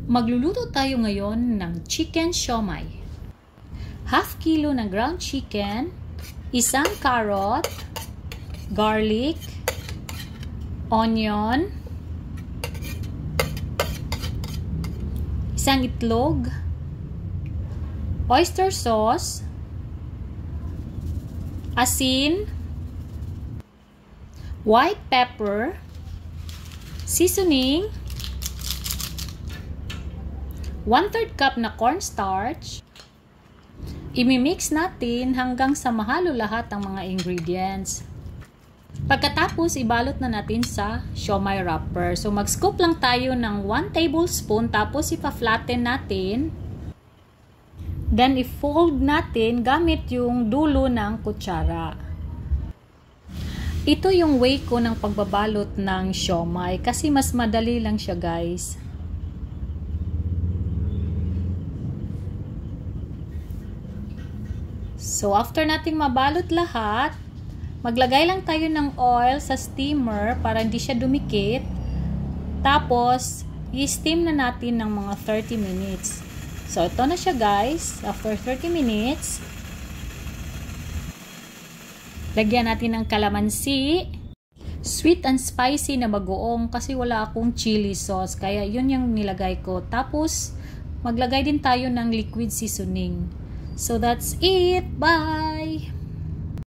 Magluluto tayo ngayon ng chicken siomai. Half kilo ng ground chicken, isang carrot, garlic, onion, isang itlog, oyster sauce, asin, white pepper, seasoning, 1/3 cup na cornstarch. Imimix natin hanggang sa mahalo lahat ng mga ingredients. Pagkatapos, ibalot na natin sa siomai wrapper. So, mag-scoop lang tayo ng 1 tablespoon tapos ipa-flatten natin. Then, i-fold natin gamit yung dulo ng kutsara. Ito yung way ko ng pagbabalot ng siomai kasi mas madali lang siya, guys. So, after nating mabalot lahat, maglagay lang tayo ng oil sa steamer para hindi siya dumikit. Tapos, i-steam na natin ng mga 30 minutes. So, ito na siya, guys. After 30 minutes, lagyan natin ng kalamansi. Sweet and spicy na bagoong kasi wala akong chili sauce. Kaya, yun yung nilagay ko. Tapos, maglagay din tayo ng liquid seasoning. So, that's it. Bye!